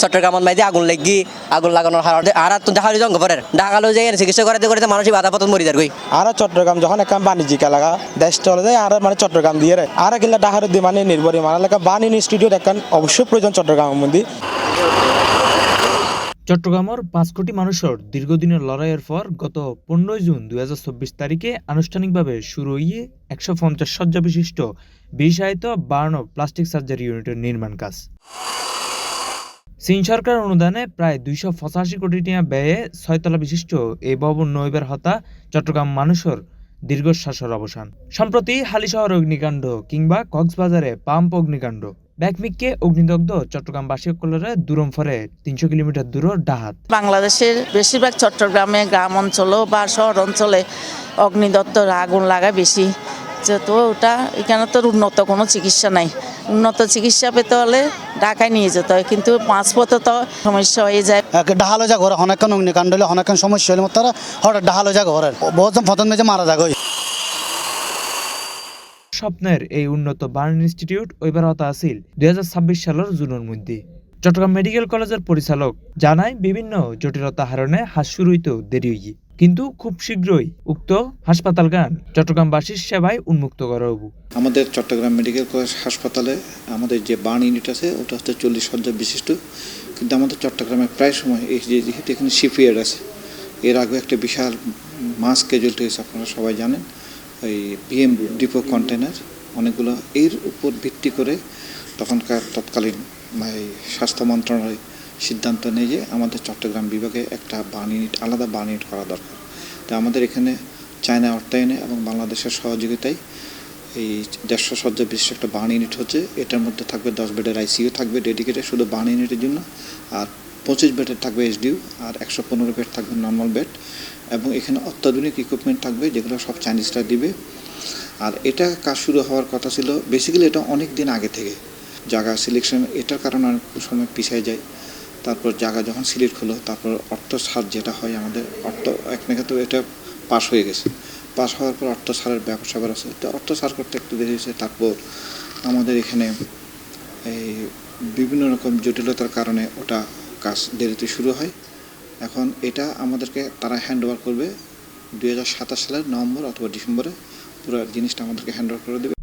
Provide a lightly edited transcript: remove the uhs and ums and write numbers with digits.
চট্টগ্রামত মাইদি আগুন লাগানোর কারণে আর তো দেখা জঙ্গ পরের ঢাকালো যে চিকিৎসা করাতে মানুষ বাধা পথ মরি যার আর চট্টগ্রাম যখন একটা বাণিজ্যিক এলাকা দেশ চলে যায় আর মানে চট্টগ্রাম দিয়ে আর কিনা ঢাকার দিয়ে মানে নির্ভরী মানে এলাকা বান ইনস্টিটিউট এখন অবশ্যই প্রয়োজন চট্টগ্রামের মধ্যে। চট্টগ্রামের ৫ কোটি মানুষের দীর্ঘদিনের লড়াইয়ের পর গত ১৫ জুন ২০২৪ তারিখে আনুষ্ঠানিকভাবে শুরু হয়ে ১৫০ শয্যা বিশিষ্ট বিশায়িত বার্ন প্লাস্টিক সার্জারি ইউনিটের নির্মাণ কাজ। চীন সরকার অনুদানে প্রায় ২৮৫ কোটি টাকা ব্যয়ে ৬ তলা বিশিষ্ট এই ভবন নইবার হতা চট্টগ্রাম মানুষের দীর্ঘশ্বাসের অবসান। সম্প্রতি হালিশহর অগ্নিকাণ্ড কিংবা কক্সবাজারে পাম্প অগ্নিকাণ্ড ব্যাকমিককে অগ্নিদগ্ধ চট্টগ্রামবাসী সকলের দূরম ফরে ৩০০ কিলোমিটার দূর ডাহাত। বাংলাদেশের বেশিরভাগ চট্টগ্রামে গ্রাম অঞ্চলও বা শহর অঞ্চলে অগ্নিদত্তর আগুন লাগা বেশি, যেহেতু ওটা এখানে তো উন্নত কোনো চিকিৎসা নাই। উন্নত চিকিৎসা পেতে হলে ঢাকায় নিয়ে যেতে হয়, কিন্তু মাঝপথে তো সমস্যা হয়ে যায়। ডাহালো যা ঘরে অনেকক্ষণ অগ্নিকাণ্ড হলে অনেকক্ষণ সমস্যা হলে তারা হঠাৎ ডাহালো যা ঘরের বহুত ফতন মেজে মারা যায়। স্বপ্নের এই উন্নত বার্ন ইনস্টিটিউট ওইবার হতা আসিল ২০২৬ সালের জুনের মধ্যে। চট্টগ্রাম মেডিকেল কলেজের পরিচালক জানায় বিভিন্ন জটিলতা হারণে হাত শুরু হইতেও দেরি হয়ে, কিন্তু খুব শীঘ্রই উক্ত হাসপাতালগান চট্টগ্রামবাসীর সেবায় উন্মুক্ত করা হবো। আমাদের চট্টগ্রাম মেডিকেল কলেজ হাসপাতালে আমাদের যে বার্ন ইউনিট আছে ওটা হচ্ছে 40 শয্যা বিশিষ্ট, কিন্তু আমাদের চট্টগ্রামে প্রায় সময় এই যেহেতু এখানে শিপইয়ার্ড আছে, এর আগে একটা বিশাল মাস ক্যাজুয়ালিটি হয়েছে, আপনারা সবাই জানেন। এই বিএম ডিপো কন্টেনার অনেকগুলো, এর উপর ভিত্তি করে তখনকার তৎকালীন স্বাস্থ্য মন্ত্রণালয় সিদ্ধান্ত নেয় যে আমাদের চট্টগ্রাম বিভাগে একটা বার্ন ইউনিট, আলাদা বার্ন ইউনিট করা দরকার। তো আমাদের এখানে চায়না অর্থায়নে এবং বাংলাদেশের সহযোগিতায় এই ১৫০ শয্যা বিশিষ্ট একটা বার্ন ইউনিট হচ্ছে। এটার মধ্যে থাকবে 10 বেডের আইসিইউ থাকবে ডেডিকেটেড শুধু বার্ন ইউনিটের জন্য, আর 25 বেডের থাকবে এসডিইউ, আর 115 বেড থাকবে নর্মাল বেড, এবং এখানে অত্যাধুনিক ইকুইপমেন্ট থাকবে যেগুলো সব চাইনিজরা দিবে। আর এটা কাজ শুরু হওয়ার কথা ছিল, বেসিক্যালি এটা অনেক দিন আগে থেকে জায়গা সিলেকশন, এটার কারণে অনেক সময় পিছিয়ে যায়। তারপর জায়গা যখন সিলেক্ট হলো, তারপর অর্থ ছাড় যেটা হয় আমাদের, অর্থ এক নাকি তো এটা পাস হয়ে গেছে, পাস হওয়ার পর অর্থ ছাড়ের ব্যবসা আছে, তো অর্থ ছাড় করতে একটু দেরি হয়েছে। তারপর আমাদের এখানে এই বিভিন্ন রকম জটিলতার কারণে ওটা কাজ দেরিতে শুরু হয়। এখন এটা আমাদেরকে তারা হ্যান্ড ওভার করবে 2027 সালের নভেম্বর অথবা ডিসেম্বরে, পুরো জিনিসটা আমাদেরকে হ্যান্ড ওভার করে দেবে।